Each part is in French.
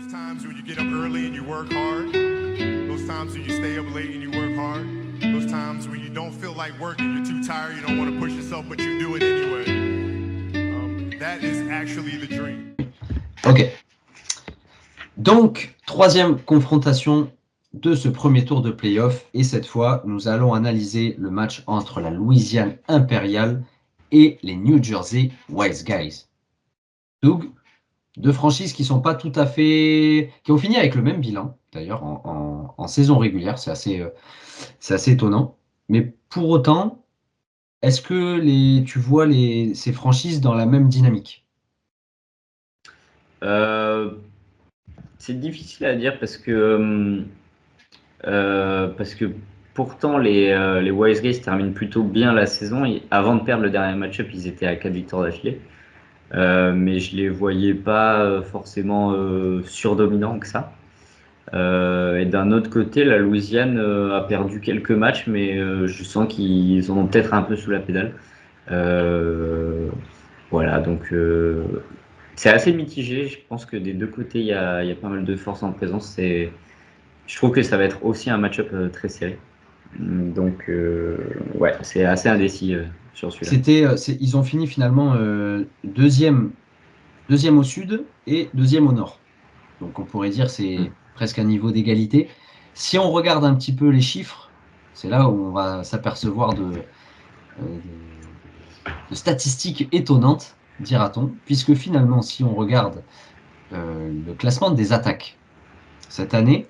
Those times when you get up early and you work hard. Those times when you stay up late and you work hard. Those times when you don't feel like working, you're too tired, you don't want to push yourself, but you do it anyway. That is actually the dream. Ok. Donc, troisième confrontation de ce premier tour de play-off. Et cette fois, nous allons analyser le match entre la Louisiane Imperial et les New Jersey Wise Guys. Doug, deux franchises qui sont pas tout à fait... qui ont fini avec le même bilan, d'ailleurs, en saison régulière. C'est assez étonnant. Mais pour autant, est-ce que tu vois ces franchises dans la même dynamique? C'est difficile à dire parce que pourtant les Wise Guys terminent plutôt bien la saison. Avant de perdre le dernier match-up, ils étaient à 4 victoires d'affilée. Mais je les voyais pas forcément surdominants que ça. Et d'un autre côté, la Louisiane a perdu quelques matchs, mais je sens qu'ils en ont peut-être un peu sous la pédale. Voilà, donc c'est assez mitigé. Je pense que des deux côtés, il y a pas mal de force en présence. Je trouve que ça va être aussi un match-up très serré. Donc, ouais, c'est assez indécis sur celui-là. Ils ont fini finalement deuxième au sud et deuxième au nord. Donc on pourrait dire c'est presque un niveau d'égalité. Si on regarde un petit peu les chiffres, c'est là où on va s'apercevoir de statistiques étonnantes, dira-t-on, puisque finalement, si on regarde le classement des attaques, cette année,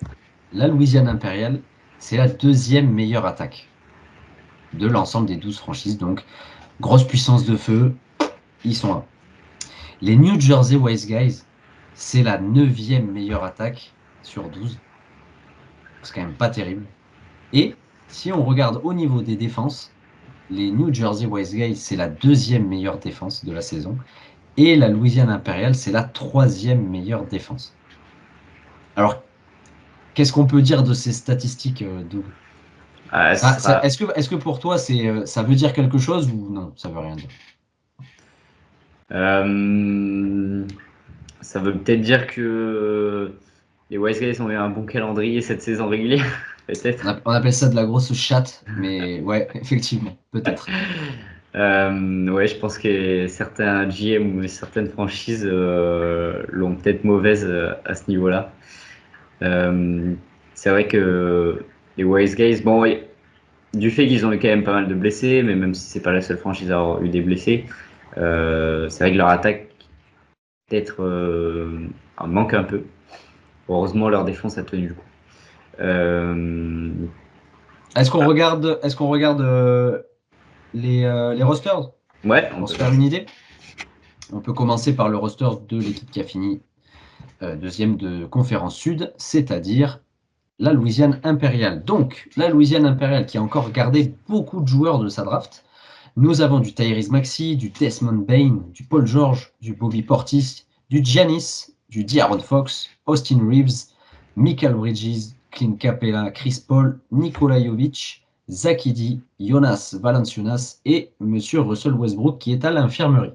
la Louisiane Impériale, c'est la deuxième meilleure attaque de l'ensemble des 12 franchises. Donc, grosse puissance de feu, ils sont là. Les New Jersey Wise Guys, c'est la 9e meilleure attaque sur 12. C'est quand même pas terrible. Et si on regarde au niveau des défenses, les New Jersey Wise Guys, c'est la 2e meilleure défense de la saison. Et la Louisiane Impériale, c'est la 3e meilleure défense. Alors, qu'est-ce qu'on peut dire de ces statistiques, Doug? Est-ce que pour toi, ça veut dire quelque chose ou non, ça veut rien dire? Ça veut peut-être dire que les Wise Guys ont eu un bon calendrier cette saison régulière, peut-être. On appelle ça de la grosse chatte, mais ouais, effectivement, peut-être. Ouais, je pense que certains GM ou certaines franchises l'ont peut-être mauvaise à ce niveau-là. C'est vrai que les Wise Guys, bon, ouais, du fait qu'ils ont eu quand même pas mal de blessés, mais même si c'est pas la seule franchise à avoir eu des blessés, c'est vrai que leur attaque peut-être manque un peu. Heureusement, leur défense a tenu le coup. Est-ce qu'on regarde les rosters? Ouais, Pour se faire une idée. On peut commencer par le roster de l'équipe qui a fini deuxième de conférence sud, c'est-à-dire la Louisiane Impériale. Donc, la Louisiane Impériale qui a encore gardé beaucoup de joueurs de sa draft. Nous avons du Tyrese Maxey, du Desmond Bain, du Paul George, du Bobby Portis, du Giannis, du De'Aaron Fox, Austin Reeves, Michael Bridges, Clint Capela, Chris Paul, Nikola Jovic, Zach Edey, Jonas Valanciunas et Monsieur Russell Westbrook qui est à l'infirmerie.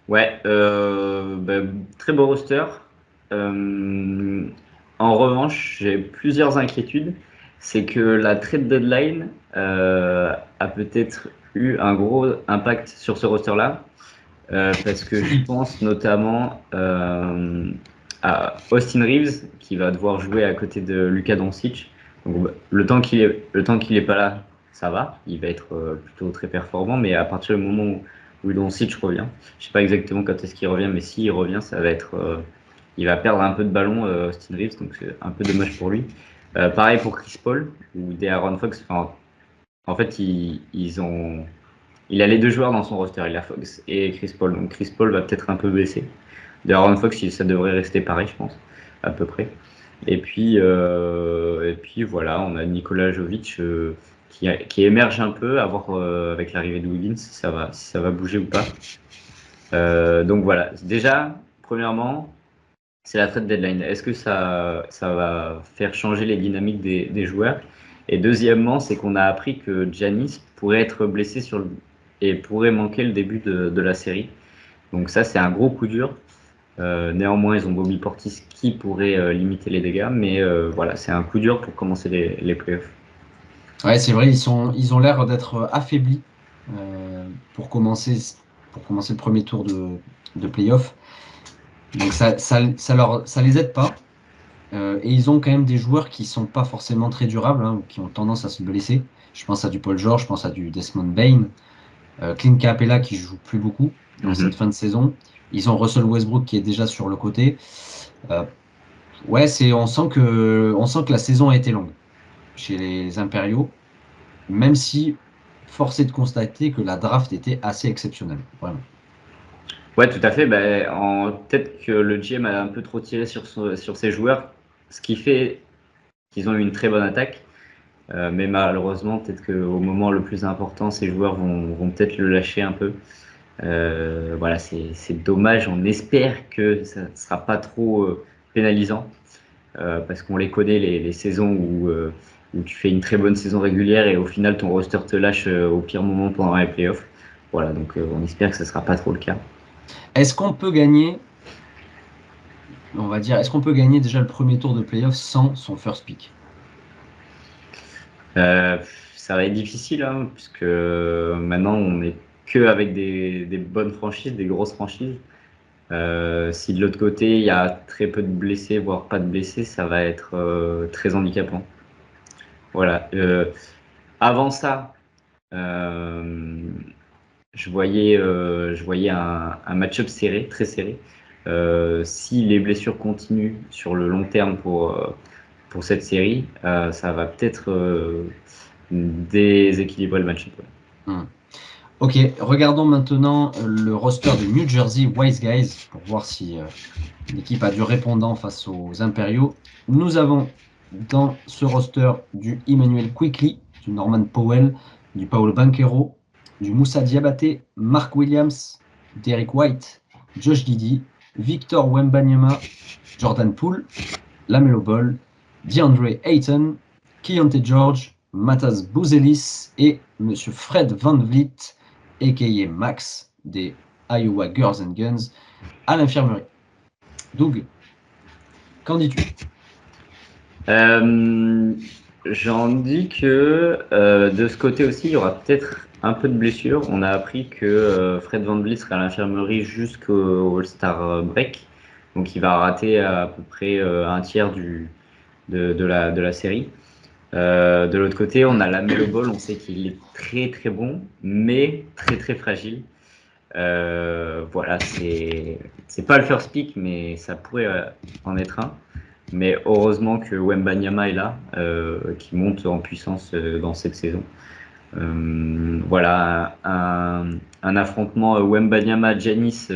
Ouais, très beau roster. En revanche, j'ai plusieurs inquiétudes. C'est que la trade deadline a peut-être eu un gros impact sur ce roster-là. Parce que je pense notamment à Austin Reeves qui va devoir jouer à côté de Luka Doncic. Donc, le temps qu'il est pas là, ça va, il va être plutôt très performant, mais à partir du moment où Doncic revient, je sais pas exactement quand est-ce qu'il revient, mais s'il revient, ça va être, il va perdre un peu de ballon, Austin Reeves, donc c'est un peu dommage pour lui. Pareil pour Chris Paul ou De'Aaron Fox. En fait, il a les deux joueurs dans son roster, il a Fox et Chris Paul. Donc Chris Paul va peut-être un peu baisser. D'Aaron Fox, ça devrait rester pareil, je pense, à peu près. Et puis voilà, on a Nikola Jovic qui émerge un peu, à voir avec l'arrivée de Wiggins si ça va bouger ou pas. Donc voilà, déjà, premièrement, c'est la trade deadline. Est-ce que ça va faire changer les dynamiques des joueurs? Et deuxièmement, c'est qu'on a appris que Giannis pourrait être blessé et pourrait manquer le début de la série. Donc ça, c'est un gros coup dur. Néanmoins, ils ont Bobby Portis qui pourrait limiter les dégâts, mais voilà, c'est un coup dur pour commencer les playoffs. Ouais, c'est vrai, ils ont l'air d'être affaiblis pour commencer, le premier tour de playoff. Donc ça les aide pas. Et ils ont quand même des joueurs qui sont pas forcément très durables, hein, ou qui ont tendance à se blesser. Je pense à du Paul George, je pense à du Desmond Bane, Clint Capella qui joue plus beaucoup dans cette fin de saison. Ils ont Russell Westbrook qui est déjà sur le côté. Euh, ouais, on sent que la saison a été longue chez les Impériaux, même si force est de constater que la draft était assez exceptionnelle, vraiment. Ouais, tout à fait. Peut-être que le GM a un peu trop tiré sur ses joueurs, ce qui fait qu'ils ont eu une très bonne attaque. Mais malheureusement, peut-être qu'au moment le plus important, ces joueurs vont peut-être le lâcher un peu. Voilà, c'est dommage. On espère que ça ne sera pas trop pénalisant. Parce qu'on les connaît, les saisons où tu fais une très bonne saison régulière et au final ton roster te lâche au pire moment pendant les playoffs. Voilà, donc on espère que ce ne sera pas trop le cas. Est-ce qu'on peut gagner, on va dire, est-ce qu'on peut gagner déjà le premier tour de playoff sans son first pick? Euh, Ça va être difficile, hein, puisque maintenant on n'est que avec des bonnes franchises, des grosses franchises. Si de l'autre côté il y a très peu de blessés, voire pas de blessés, ça va être très handicapant. Voilà. Avant ça, euh, je voyais un match-up serré, très serré. Si les blessures continuent sur le long terme pour cette série, ça va peut-être déséquilibrer le match-up. Ouais. Hmm. Ok, regardons maintenant le roster de New Jersey Wise Guys pour voir si l'équipe a du répondant face aux Impériaux. Nous avons dans ce roster du Emmanuel Quickly, du Norman Powell, du Paolo Banchero, du Moussa Diabaté, Mark Williams, Derek White, Josh Giddey, Victor Wembanyama, Jordan Poole, Lamelo Ball, DeAndre Ayton, Keyonte George, Matas Bouzelis et Monsieur Fred VanVleet, a.k.a. Max, des Iowa Girls and Guns, à l'infirmerie. Doug, qu'en dis-tu? J'en dis que de ce côté aussi, il y aura peut-être un peu de blessure. On a appris que Fred VanVleet sera à l'infirmerie jusqu'au All-Star break. Donc il va rater à peu près un tiers de la série. De l'autre côté, on a Lamelo Ball, on sait qu'il est très très bon, mais très très fragile. Voilà, c'est pas le first pick, mais ça pourrait en être un. Mais heureusement que Wembanyama est là, qui monte en puissance dans cette saison. Voilà, un affrontement Wembanyama-Giannis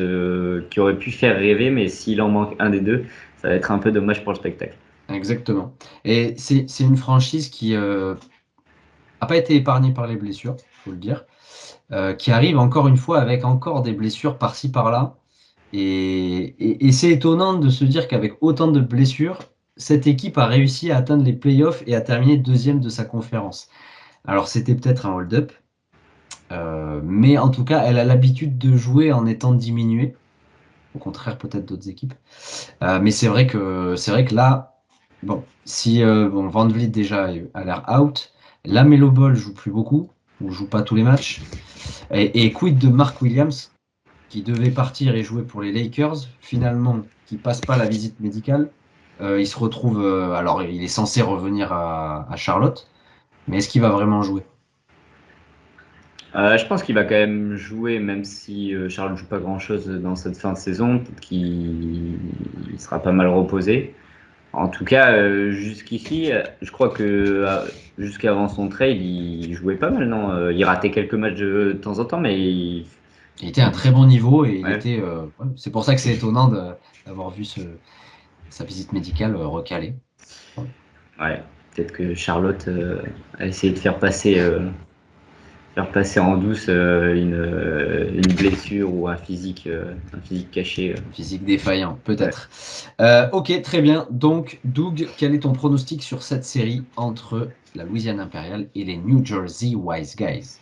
qui aurait pu faire rêver, mais s'il en manque un des deux, ça va être un peu dommage pour le spectacle. Exactement. Et c'est une franchise qui n'a pas été épargnée par les blessures, il faut le dire, qui arrive encore une fois avec encore des blessures par-ci par-là. Et c'est étonnant de se dire qu'avec autant de blessures, cette équipe a réussi à atteindre les playoffs et à terminer deuxième de sa conférence. Alors c'était peut-être un hold-up, mais en tout cas, elle a l'habitude de jouer en étant diminuée, au contraire peut-être d'autres équipes. Mais c'est vrai que là, bon, si bon, Van Vliet déjà a l'air out, Lamelo Ball joue plus beaucoup, ou joue pas tous les matchs, et quid de Mark Williams, qui devait partir et jouer pour les Lakers, finalement, qui passe pas la visite médicale. Il se retrouve, alors il est censé revenir à Charlotte, mais est-ce qu'il va vraiment jouer? Je pense qu'il va quand même jouer, même si Charles ne joue pas grand-chose dans cette fin de saison, peut-être qu'il sera pas mal reposé. En tout cas, jusqu'ici, je crois que jusqu'avant son trade, il jouait pas mal, non? Il ratait quelques matchs de temps en temps, mais Il était à un très bon niveau et il ouais, était. Ouais, c'est pour ça que c'est étonnant d'avoir vu sa visite médicale recalée. ouais. Peut-être que Charlotte a essayé de faire passer en douce une blessure ou un physique caché. Physique défaillant, Ouais. peut-être. Ok, très bien. Donc, Doug, quel est ton pronostic sur cette série entre la Louisiane Impériale et les New Jersey Wise Guys?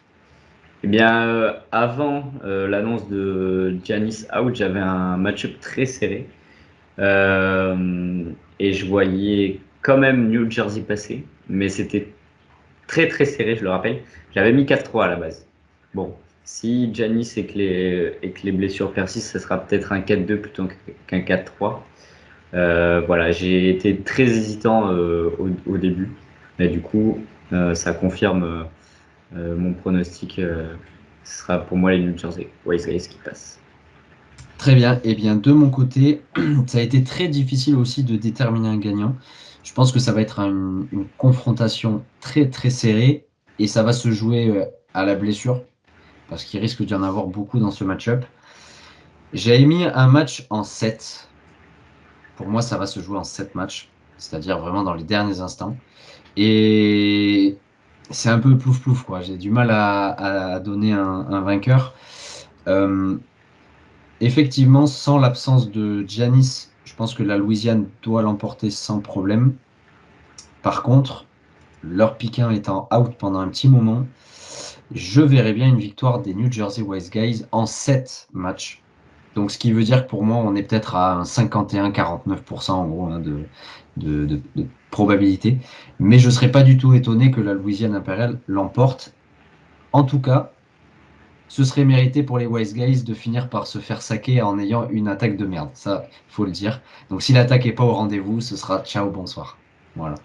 Eh bien, avant l'annonce de Giannis out, j'avais un match-up très serré. Et je voyais quand même New Jersey passer, mais c'était très très serré, je le rappelle. J'avais mis 4-3 à la base. Bon, si Giannis et que les blessures persistent, ce sera peut-être un 4-2 plutôt qu'un 4-3. Voilà, j'ai été très hésitant au début, mais du coup, ça confirme mon pronostic. Ce sera pour moi les New Jersey Wizards qui passent. Très bien. Eh bien, de mon côté, ça a été très difficile aussi de déterminer un gagnant. Je pense que ça va être une confrontation très très serrée et ça va se jouer à la blessure parce qu'il risque d'y en avoir beaucoup dans ce match-up. J'ai mis un match en 7. Pour moi, ça va se jouer en 7 matchs, c'est-à-dire vraiment dans les derniers instants. Et c'est un peu plouf-plouf, quoi. J'ai du mal à donner un vainqueur. Euh, Effectivement, sans l'absence de Giannis, je pense que la Louisiane doit l'emporter sans problème. Par contre, leur piquin étant out pendant un petit moment, je verrais bien une victoire des New Jersey Wise Guys en 7 matchs. Donc, ce qui veut dire que pour moi, on est peut-être à un 51-49% en gros hein, de probabilité. Mais je ne serais pas du tout étonné que la Louisiane Impériale l'emporte. En tout cas, ce serait mérité pour les Wise Guys de finir par se faire saquer en ayant une attaque de merde. Ça, il faut le dire. Donc si l'attaque n'est pas au rendez-vous, ce sera ciao, bonsoir. Voilà.